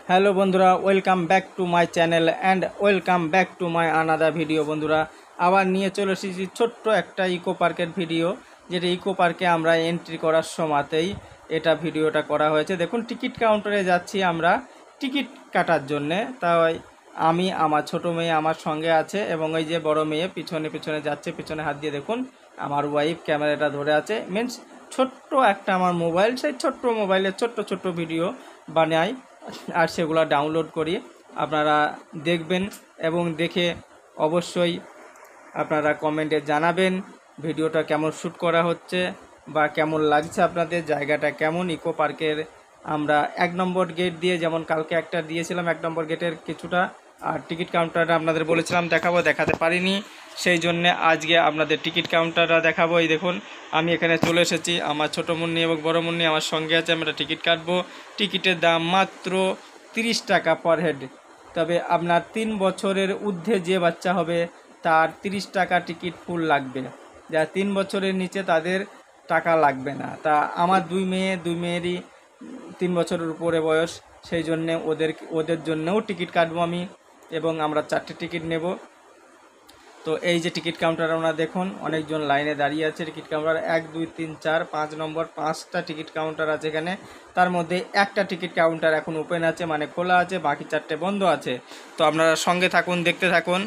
Hello বন্ধুরা, welcome back to my channel and welcome back to my another video. বন্ধুরা, আবার নিয়ে চলে এসেছি ছোট্ট একটা ইকো পার্কের ভিডিও, যেটা ইকো পার্কে আমরা এন্ট্রি করার সময়তেই এটা ভিডিওটা করা হয়েছে। দেখুন, টিকিট কাউন্টারে যাচ্ছি আমরা টিকিট কাটার জন্যে। তাই আমি, আমার ছোট মেয়ে আমার সঙ্গে আছে এবং এই যে বড় মেয়ে পিছনে পিছনে যাচ্ছে, পিছনে হাত দিয়ে দেখুন আমার ওয়াইফ ক্যামেরাটা ধরে আছে। মিনস ছোট্ট একটা আমার মোবাইল, সেই ছোট্ট মোবাইলে ছোট্ট ছোট্ট ভিডিও বানাই আর সেগুলো ডাউনলোড করি। আপনারা দেখবেন এবং দেখে অবশ্যই আপনারা কমেন্টে জানাবেন ভিডিওটা কেমন শ্যুট করা হচ্ছে বা কেমন লাগছে, আপনাদের জায়গাটা কেমন। ইকো পার্কের আমরা 1 নম্বর গেট দিয়ে, যেমন কালকে একটা দিয়েছিলাম 1 নম্বর গেটের কিছুটা, আর টিকিট কাউন্টারটা আপনাদের বলেছিলাম দেখাতে পারিনি, সেই জন্যে আজকে আপনাদের টিকিট কাউন্টারটা দেখাবো। এই দেখুন, আমি এখানে চলে এসেছি, আমার ছোটো মুন্নি এবং বড় মুন্নি আমার সঙ্গে আছে। আমরা টিকিট কাটবো। টিকিটের দাম মাত্র 30 টাকা পার হেড। তবে আপনার 3 বছরের ঊর্ধ্বে যে বাচ্চা হবে তার 30 টাকা টিকিট ফুল লাগবে। যারা 3 বছরের নিচে তাদের টাকা লাগবে না। তা আমার দুই মেয়েরই 3 বছরের উপরে বয়স, সেই জন্যে ওদের জন্যও টিকিট কাটবো আমি, এবং আমরা 4টে টিকিট নেব। তো এই যে টিকিট কাউন্টার আমরা দেখুন, অনেকজন লাইনে দাঁড়িয়ে আছে। টিকিট কাউন্টার 1 2 3 4 5 নম্বর 5টা টিকিট কাউন্টার আছে এখানে। তার মধ্যে একটা টিকিট কাউন্টার এখন ওপেন আছে, মানে খোলা আছে, বাকি 4টে বন্ধ আছে। তো আপনারা সঙ্গে থাকুন, দেখতে থাকুন।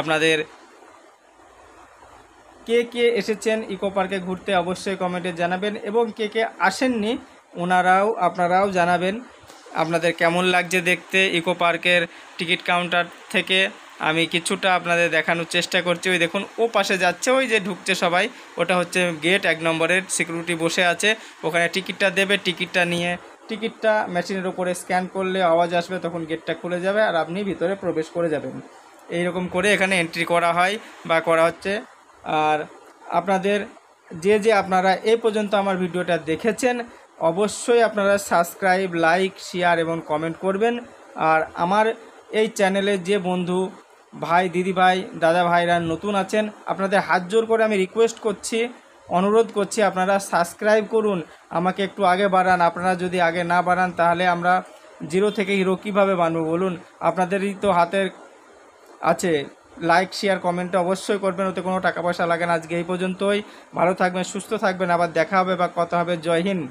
আপনাদের কে কে এসেছেন ইকো পার্কে ঘুরতে অবশ্যই কমেন্টে জানাবেন, এবং কে কে আসেননি আপনারাও জানাবেন আপনাদের কেমন লাগছে দেখতে। ইকো পার্কের টিকিট কাউন্টার থেকে আমি কিছুটা আপনাদের দেখানোর চেষ্টা করছি। ওই দেখুন, ও পাশে যাচ্ছে, ওই যে ঢুকছে সবাই, ওটা হচ্ছে গেট 1 নম্বরের। সিকিউরিটি বসে আছে, ওখানে টিকিটটা দেবে। টিকিটটা নিয়ে টিকিটটা মেশিনের উপরে স্ক্যান করলে আওয়াজ আসবে, তখন গেটটা খুলে যাবে আর আপনি ভিতরে প্রবেশ করে যাবেন। এইরকম করে এখানে এন্ট্রি করা হয় বা করা হচ্ছে। আর আপনাদের আপনারা এই পর্যন্ত আমার ভিডিওটা দেখেছেন, অবশ্যই আপনারা সাবস্ক্রাইব, লাইক, শেয়ার এবং কমেন্ট করবেন। আর আমার এই চ্যানেলে যে বন্ধু ভাই, দিদি ভাই, দাদা ভাইরা নতুন আছেন, আপনাদের হাত জোর করে আমি রিকোয়েস্ট করছি, অনুরোধ করছি, আপনারা সাবস্ক্রাইব করুন, আমাকে একটু আগে বাড়ান। আপনারা যদি আগে না বাড়ান তাহলে আমরা জিরো থেকে হিরো কীভাবে বানবো বলুন? আপনাদেরই তো হাতের আছে। লাইক, শেয়ার, কমেন্টটা অবশ্যই করবেন, ওতে কোনো টাকা পয়সা লাগে না। আজকে এই পর্যন্তই। ভালো থাকবেন, সুস্থ থাকবেন, আবার দেখা হবে বা কথা হবে। জয় হিন্দ।